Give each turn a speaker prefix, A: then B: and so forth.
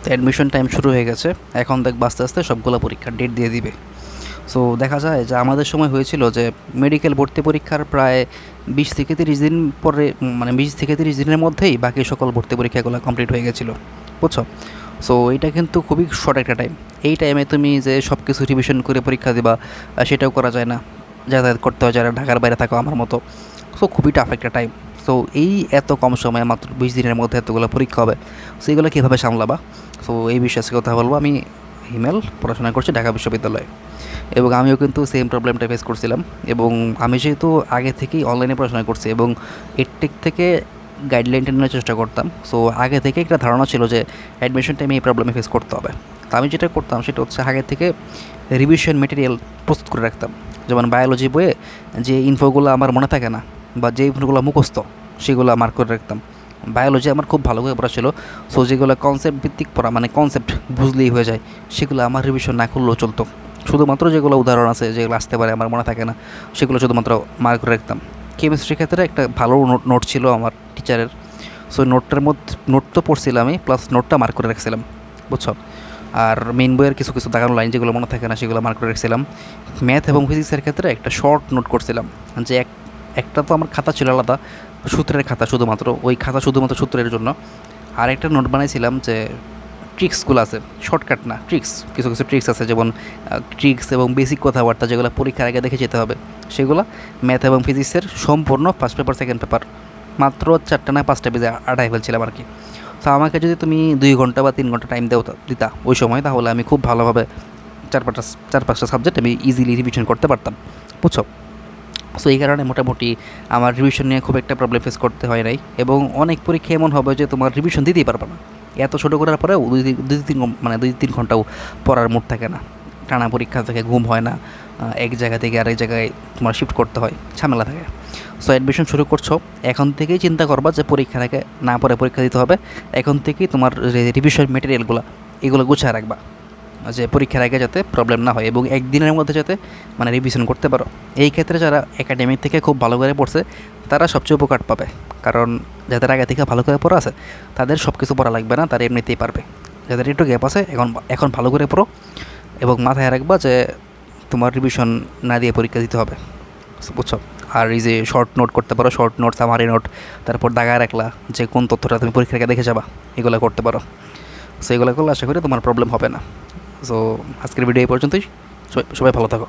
A: তো admission time শুরু হয়ে গেছে, এখন দেখব আস্তে আস্তে সবগুলো পরীক্ষার ডেট দিয়ে দিবে। সো দেখা যায় যে আমাদের সময় হয়েছিল যে মেডিকেল ভর্তি পরীক্ষার প্রায় 20 থেকে 30 দিন পরে, মানে 20 থেকে 30 দিনের মধ্যেই বাকি সকল ভর্তি পরীক্ষাগুলো কমপ্লিট হয়ে গেছিলো, বুঝছো। সো এটা কিন্তু খুবই শর্ট একটা টাইম। এই টাইমে তুমি যে সব কিছু রিভিশন করে পরীক্ষা দিবা সেটাও করা যায় না, যাতায়াত করতে হয় যারা ঢাকার বাইরে থাকো আমার মতো। সো খুবই টাফ একটা টাইম। সো এই এত কম সময়ে মাত্র 20 দিনের মধ্যে এতগুলো পরীক্ষা হবে, সো এগুলো কীভাবে সামলাবা? সো এই বিষয়ে কথা বলবো। আমি হিমেল পড়াশোনা করছি ঢাকা বিশ্ববিদ্যালয়ে, এবং আমিও কিন্তু সেম প্রবলেমটা ফেস করছিলাম। এবং আমি যেহেতু আগে থেকেই অনলাইনে পড়াশোনা করছি এবং এডটেক থেকে গাইডলাইনটা নেওয়ার চেষ্টা করতাম, সো আগে থেকে একটা ধারণা ছিল যে অ্যাডমিশন টাইমে এই প্রবলেমে ফেস করতে হবে। তো আমি যেটা করতাম সেটা হচ্ছে আগে থেকে রিভিশন মেটেরিয়াল প্রস্তুত করে রাখতাম। যেমন বায়োলজি বইয়ে যে ইনফোগুলো আমার মনে থাকে না বা যে ইনফোগুলো মুখস্থ সেগুলো মার্ক করে রাখতাম। বায়োলজি আমার খুব ভালো করে পড়া ছিল, সো যেগুলো কনসেপ্ট ভিত্তিক পড়া, মানে কনসেপ্ট বুঝলেই হয়ে যায়, সেগুলো আমার রিভিশন না করলেও চলতো। শুধুমাত্র যেগুলো উদাহরণ আছে যেগুলো আসতে পারে আমার মনে থাকে না সেগুলো শুধুমাত্র মার্ক করে রাখতাম। কেমিস্ট্রির ক্ষেত্রে একটা ভালো নোট ছিল আমার টিচারের, সো নোটটার মধ্যে নোট তো পড়ছিলামই, প্লাস নোটটা মার্ক করে রাখছিলাম, বুঝছো। আর মেইন বইয়ের কিছু কিছু দাগানো লাইন যেগুলো মনে থাকে না সেগুলো মার্ক করে রাখছিলাম। ম্যাথ এবং ফিজিক্সের ক্ষেত্রে একটা শর্ট নোট করছিলাম, যে একটা তো আমার খাতা ছিল আলাদা, সূত্রের খাতা শুধুমাত্র, ওই খাতা শুধুমাত্র সূত্রের জন্য। আর একটা নোট বানাইছিলাম যে ট্রিক্সগুলো আছে, শর্টকাট না, ট্রিক্স, কিছু কিছু ট্রিক্স আছে, যেমন ট্রিক্স এবং বেসিক কথাবার্তা যেগুলো পরীক্ষার আগে দেখে যেতে হবে, সেগুলো ম্যাথ এবং ফিজিক্সের সম্পূর্ণ ফার্স্ট পেপার সেকেন্ড পেপার মাত্র 4টা না 5টা পেজে আটাই ফেলছিলাম আর কি। তো আমাকে যদি তুমি 2 ঘন্টা বা 3 ঘন্টা টাইম দিতা ওই সময়, তাহলে আমি খুব ভালোভাবে 4-5টা সাবজেক্ট আমি ইজিলি রিভিশন করতে পারতাম, বুঝছো। সো এই কারণে মোটামুটি আমার রিভিশন নিয়ে খুব একটা প্রবলেম ফেস করতে হয় নাই। এবং অনেক পরীক্ষা এমন হবে যে তোমার রিভিশন দিতেই পারবে না, এত ছোটো করার পরেও 2-3 ঘন্টাও পড়ার মুড থাকে না, টানা পরীক্ষা থেকে ঘুম হয় না, এক জায়গা থেকে আরেক জায়গায় তোমার শিফট করতে হয়, ঝামেলা থাকে। সো অ্যাডমিশন শুরু করছো, এখন থেকেই চিন্তা করবা যে পরীক্ষার আগে না পরে পরীক্ষা দিতে হবে। এখন থেকেই তোমার রিভিশন মেটেরিয়ালগুলো এগুলো গুছিয়ে রাখবা, যে পরীক্ষার আগে যাতে প্রবলেম না হয় এবং একদিনের মধ্যে যাতে মানে রিভিশন করতে পারো। এই ক্ষেত্রে যারা একাডেমিক থেকে খুব ভালো করে পড়ছে তারা সবচেয়ে উপকার পাবে, কারণ যাদের আগে থেকে ভালো করে পড়া আছে তাদের সব কিছু পড়া লাগবে না, তারা এমনিতেই পারবে। যাদের একটু গ্যাপ আছে এখন ভালো করে পড়ো, এবং মাথায় রাখবা যে তোমার রিভিশন না দিয়ে পরীক্ষা দিতে হবে, বুঝছো। আর এই যে শর্ট নোট করতে পারো, শর্ট নোট, সামারি নোট, তারপর দাগায় রাখলা যে কোন তথ্যটা তুমি পরীক্ষার আগে দেখে যাবা, এগুলো করতে পারো। সো এগুলো করলে আশা করি তোমার প্রবলেম হবে না। সো আজকের ভিডিও এই পর্যন্তই, সবাই ভালো থাকো।